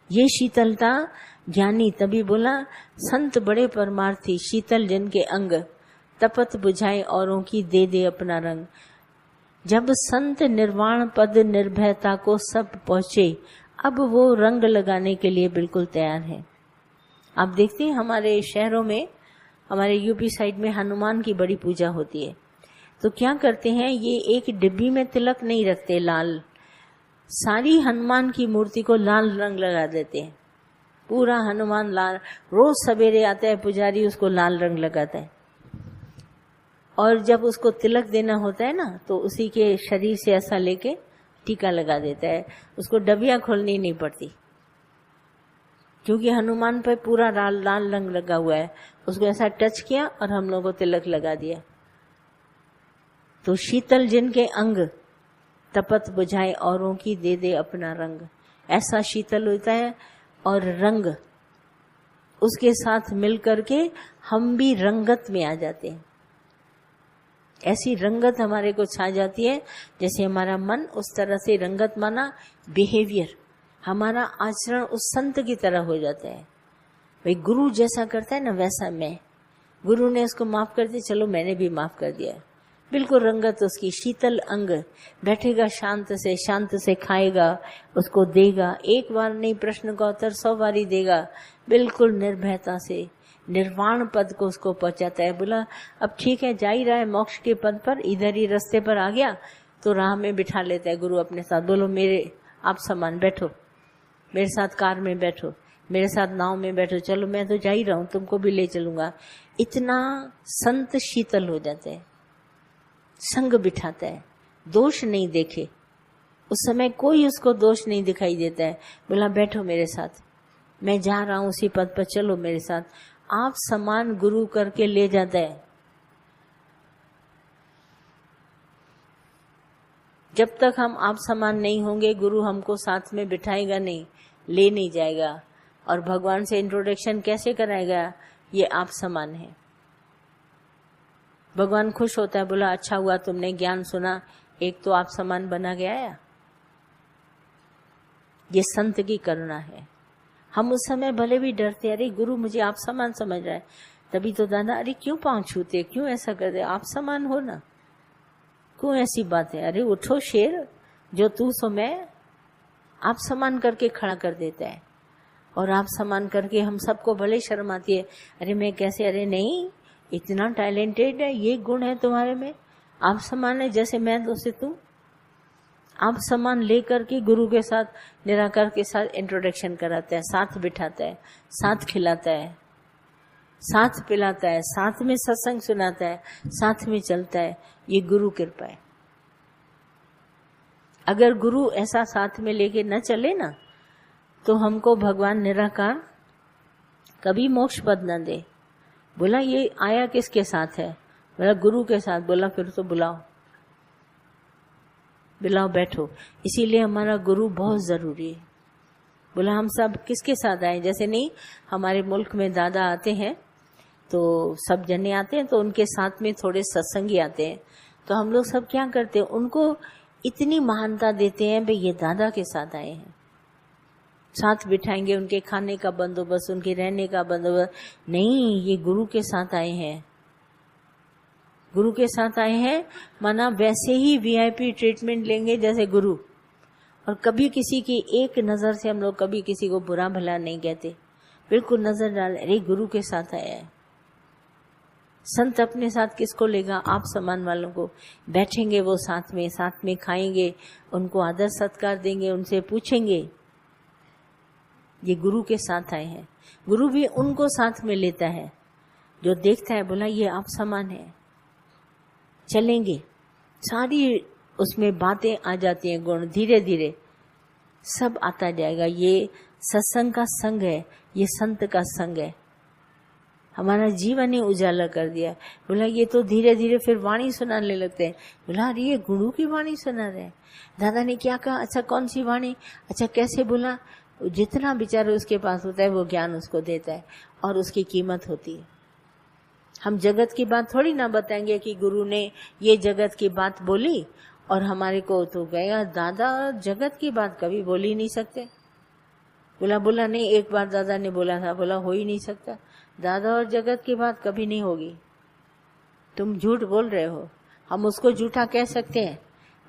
ये शीतलता ज्ञानी तभी बोला, संत बड़े परमार्थी, शीतल जिनके अंग, तपत बुझाए औरों की, दे दे अपना रंग। जब संत निर्वाण पद निर्भयता को सब पहुंचे, अब वो रंग लगाने के लिए बिल्कुल तैयार है। आप देखते हैं हमारे शहरों में, हमारे यूपी साइड में हनुमान की बड़ी पूजा होती है, तो क्या करते हैं, ये एक डिब्बी में तिलक नहीं रखते लाल, सारी हनुमान की मूर्ति को लाल रंग लगा देते हैं, पूरा हनुमान लाल। रोज सवेरे आता है पुजारी, उसको लाल रंग लगाता है, और जब उसको तिलक देना होता है ना, तो उसी के शरीर से ऐसा लेके टीका लगा देता है, उसको डबिया खोलनी नहीं पड़ती, क्योंकि हनुमान पर पूरा लाल लाल रंग लगा हुआ है। उसको ऐसा टच किया और हम लोगों को तिलक लगा दिया। तो शीतल जिनके अंग, तपत बुझाए औरों की, दे दे अपना रंग। ऐसा शीतल होता है, और रंग उसके साथ मिल करके हम भी रंगत में आ जाते हैं। ऐसी रंगत हमारे को छा जाती है, जैसे हमारा मन उस तरह से रंगत माना बिहेवियर, हमारा आचरण उस संत की तरह हो जाता है। भाई गुरु जैसा करता है ना, वैसा मैं, गुरु ने उसको माफ कर दिया, चलो मैंने भी माफ कर दिया। बिल्कुल रंगत उसकी, शीतल अंग, बैठेगा शांत से खाएगा, उसको देगा, एक बार नहीं प्रश्न का उत्तर 100 बारी देगा, बिल्कुल निर्भयता से निर्वाण पद को उसको पहुंचाता है। बोला अब ठीक है, जा ही रहा है मोक्ष के पद पर, इधर ही रास्ते पर आ गया, तो राह में बिठा लेता है गुरु अपने साथ। बोलो मेरे आप समान बैठो, मेरे साथ कार में बैठो, मेरे साथ नाव में बैठो, चलो मैं तो जा ही रहा हूं, तुमको भी ले चलूंगा। इतना संत शीतल हो जाते हैं, संग बिठाता है, दोष नहीं देखे, उस समय कोई उसको दोष नहीं दिखाई देता है। बोला बैठो मेरे साथ, मैं जा रहा हूं उसी पद पर, चलो मेरे साथ। आप समान गुरु करके ले जाता है। जब तक हम आप समान नहीं होंगे, गुरु हमको साथ में बिठाएगा नहीं, ले नहीं जाएगा। और भगवान से इंट्रोडक्शन कैसे कराएगा, ये आप समान है। भगवान खुश होता है, बोला अच्छा हुआ तुमने ज्ञान सुना, एक तो आप समान बना गया है। ये संत की करुणा है। हम उस समय भले भी डरते, अरे गुरु मुझे आप समान समझ रहा है, तभी तो दादा अरे क्यों पांव छूते, क्यों ऐसा करते, आप समान हो ना, क्यों ऐसी बात है, अरे उठो शेर, जो तू सो मैं, आप समान करके खड़ा कर देता है। और आप समान करके हम सबको भले शर्म आती है, अरे मैं कैसे, अरे नहीं, इतना टैलेंटेड है, ये गुण है तुम्हारे में, आप समान है, जैसे मैं दोस्त तू। आप समान लेकर के गुरु के साथ, निराकार के साथ इंट्रोडक्शन कराता है, साथ बिठाता है, साथ खिलाता है, साथ पिलाता है, साथ में सत्संग सुनाता है, साथ में चलता है। ये गुरु कृपा है। अगर गुरु ऐसा साथ में लेके न चले ना, तो हमको भगवान निराकार कभी मोक्ष पद न दे। बोला ये आया किसके साथ है, बोला गुरु के साथ। बोला फिर तो बुलाओ, बुलाओ बैठो। इसीलिए हमारा गुरु बहुत जरूरी है। बोला हम सब किसके साथ आए, जैसे नहीं हमारे मुल्क में दादा आते हैं तो सब जने आते हैं, तो उनके साथ में थोड़े सत्संगी आते हैं, तो हम लोग सब क्या करते हैं, उनको इतनी महानता देते हैं, भाई ये दादा के साथ आए हैं, साथ बिठाएंगे, उनके खाने का बंदोबस्त, उनके रहने का बंदोबस्त नहीं, ये गुरु के साथ आए हैं। गुरु के साथ आए हैं माना वैसे ही वीआईपी ट्रीटमेंट लेंगे जैसे गुरु। और कभी किसी की एक नजर से हम लोग कभी किसी को बुरा भला नहीं कहते, बिल्कुल नजर डाल, अरे गुरु के साथ आया है। संत अपने साथ किसको लेगा, आप समान वालों को। बैठेंगे वो साथ में खाएंगे, उनको आदर सत्कार देंगे, उनसे पूछेंगे, ये गुरु के साथ आए हैं। गुरु भी उनको साथ में लेता है जो देखता है, बोला ये आप समान है, चलेंगे। सारी उसमें बातें आ जाती हैं, गुण धीरे धीरे सब आता जाएगा। ये सत्संग का संग है, ये संत का संग है। हमारा जीवन ही उजाला कर दिया। बोला ये तो धीरे धीरे फिर वाणी सुनाने लगते हैं। बोला अरे ये गुरु की वाणी सुना रहे हैं। दादा ने क्या कहा, अच्छा कौन सी वाणी, अच्छा कैसे बोला। जितना बेचारे उसके पास होता है वो ज्ञान उसको देता है और उसकी कीमत होती है। हम जगत की बात थोड़ी ना बताएंगे कि गुरु ने ये जगत की बात बोली और हमारे को तो गया। दादा जगत की बात कभी बोल ही नहीं सकते। बोला नहीं, एक बार दादा ने बोला था। बोला हो ही नहीं सकता, दादा और जगत की बात कभी नहीं होगी, तुम झूठ बोल रहे हो। हम उसको झूठा कह सकते हैं,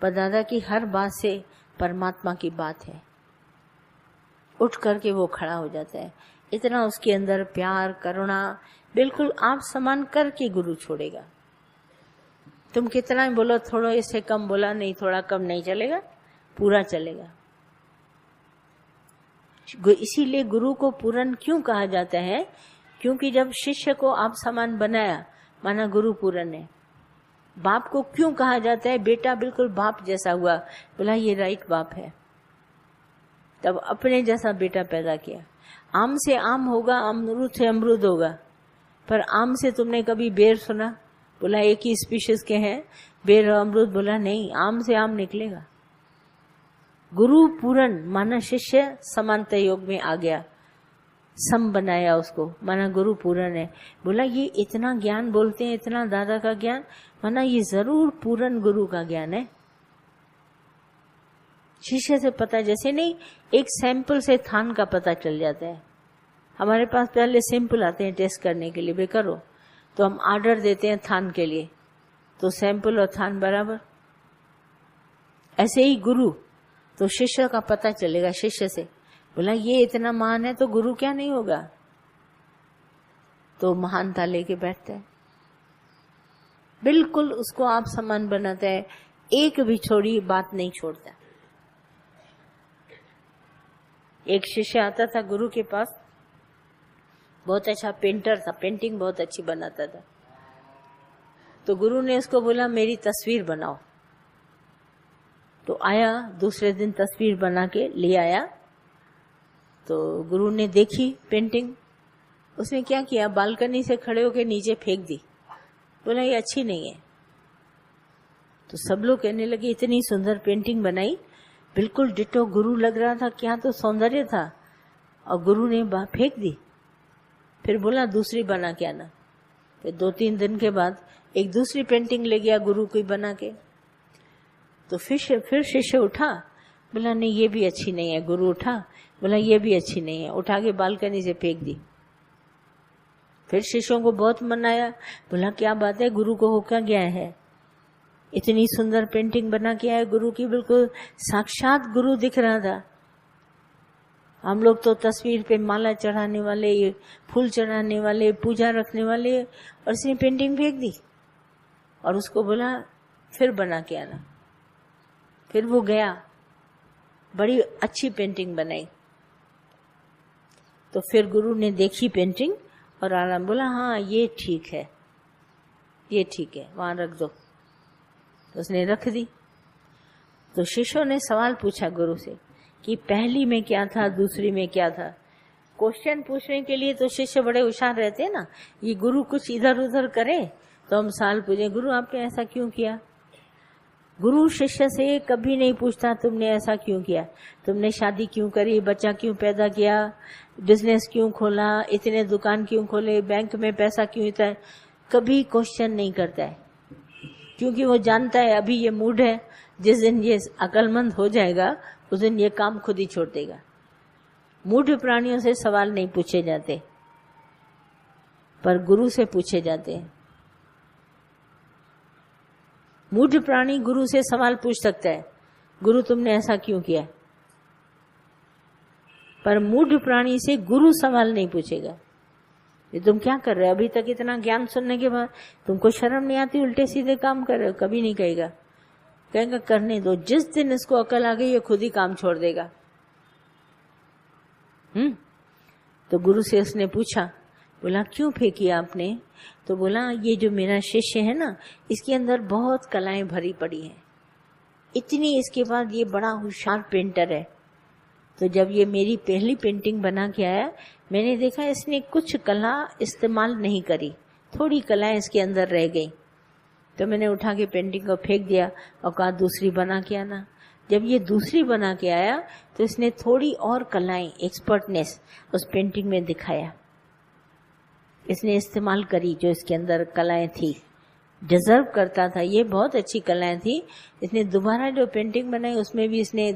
पर दादा की हर बात से परमात्मा की बात है। उठ करके वो खड़ा हो जाता है। इतना उसके अंदर प्यार, करुणा, बिल्कुल आप समान करके गुरु छोड़ेगा। तुम कितना भी बोलो, थोड़ा इससे कम बोला, नहीं थोड़ा कम नहीं चलेगा, पूरा चलेगा। इसीलिए गुरु को पूरन क्यों कहा जाता है? क्योंकि जब शिष्य को आप समान बनाया, माना गुरु पूरन है। बाप को क्यों कहा जाता है? बेटा बिल्कुल बाप जैसा हुआ, बोला ये राइट बाप है। तब अपने जैसा बेटा पैदा किया। आम से आम होगा, अमरूद से अमरूद होगा, पर आम से तुमने कभी बेर सुना? बोला एक ही स्पीशीज के हैं, बेर और अमरूद। बोला नहीं, आम से आम निकलेगा। गुरु पूरन माना शिष्य समानता योग में आ गया, सम बनाया उसको, माना गुरु पूरन है। बोला ये इतना ज्ञान बोलते हैं, इतना दादा का ज्ञान, माना ये जरूर पूरन गुरु का ज्ञान है। शिष्य से पता, जैसे नहीं एक सैंपल से थान का पता चल जाता है। हमारे पास पहले सैंपल आते हैं टेस्ट करने के लिए, बे करो, तो हम ऑर्डर देते हैं थान के लिए, तो सैंपल और थान बराबर। ऐसे ही गुरु, तो शिष्य का पता चलेगा शिष्य से। बोला ये इतना महान है तो गुरु क्या नहीं होगा, तो महानता लेके बैठता है। बिल्कुल उसको आप समान बनाता है, एक भी छोड़ी बात नहीं छोड़ता। एक शिष्य आता था गुरु के पास, बहुत अच्छा पेंटर था, पेंटिंग बहुत अच्छी बनाता था। तो गुरु ने उसको बोला मेरी तस्वीर बनाओ। तो आया, दूसरे दिन तस्वीर बना के ले आया। तो गुरु ने देखी पेंटिंग, उसने क्या किया, बालकनी से खड़े होकर नीचे फेंक दी। बोला ये अच्छी नहीं है। तो सब लोग कहने लगे इतनी सुंदर पेंटिंग बनाई, बिल्कुल डिटो गुरु लग रहा था, क्या तो सौंदर्य था, और गुरु ने फेंक दी। फिर बोला दूसरी बना के आना। फिर 2-3 दिन के बाद एक दूसरी पेंटिंग ले गया गुरु की बना के। तो फिर शिष्य उठा, बोला नहीं ये भी अच्छी नहीं है। गुरु उठा, बोला ये भी अच्छी नहीं है, उठा के बालकनी से फेंक दी। फिर शिष्यों को बहुत मनाया, बोला क्या बात है, गुरु को हो क्या गया है, इतनी सुंदर पेंटिंग बना के आए गुरु की, बिल्कुल साक्षात गुरु दिख रहा था। हम लोग तो तस्वीर पे माला चढ़ाने वाले, फूल चढ़ाने वाले, पूजा रखने वाले, और इसने पेंटिंग फेंक दी। और उसको बोला फिर बना के आना। फिर वो गया, बड़ी अच्छी पेंटिंग बनाई। तो फिर गुरु ने देखी पेंटिंग और आराम, बोला हाँ ये ठीक है, ये ठीक है, वहां रख दो। तो उसने रख दी। तो शिष्यों ने सवाल पूछा गुरु से कि पहली में क्या था, दूसरी में क्या था। क्वेश्चन पूछने के लिए तो शिष्य बड़े होशियार रहते हैं ना। ये गुरु कुछ इधर उधर करे तो हम सवाल पूछे, गुरु आपने ऐसा क्यों किया। गुरु शिष्य से कभी नहीं पूछता तुमने ऐसा क्यों किया, तुमने शादी क्यों करी, बच्चा क्यों पैदा किया, बिजनेस क्यों खोला, इतने दुकान क्यों खोले, बैंक में पैसा क्यों इतना, कभी क्वेश्चन नहीं करता है। क्योंकि वो जानता है अभी ये मूड है, जिस दिन ये अकलमंद हो जाएगा उस दिन ये काम खुद ही छोड़ देगा। मूढ़ प्राणियों से सवाल नहीं पूछे जाते, पर गुरु से पूछे जाते हैं। मूढ़ प्राणी गुरु से सवाल पूछ सकता है, गुरु तुमने ऐसा क्यों किया, पर मूढ़ प्राणी से गुरु सवाल नहीं पूछेगा, ये तुम क्या कर रहे हो, अभी तक इतना ज्ञान सुनने के बाद तुमको शर्म नहीं आती, उल्टे सीधे काम कर रहे हो, कभी नहीं कहेगा। कहेगा करने दो, जिस दिन इसको अकल आ गई ये खुद ही काम छोड़ देगा। तो गुरु से उसने पूछा, बोला क्यों फेंकी आपने। तो बोला ये जो मेरा शिष्य है ना, इसके अंदर बहुत कलाएं भरी पड़ी हैं, इतनी इसके बाद ये बड़ा होशियार पेंटर है। तो जब ये मेरी पहली पेंटिंग बना के आया, मैंने देखा इसने कुछ कला इस्तेमाल नहीं करी, थोड़ी कलाएं इसके अंदर रह गई। तो मैंने उठा के पेंटिंग को फेंक दिया और कहा दूसरी बना के आना। जब ये दूसरी बना के आया तो इसने थोड़ी और कलाएं, एक्सपर्टनेस उस पेंटिंग में दिखाया, इसने इस्तेमाल करी जो इसके अंदर कलाएं थी, डिजर्व करता था, ये बहुत अच्छी कलाएं थी। इसने दोबारा जो पेंटिंग बनाई उसमें भी इसने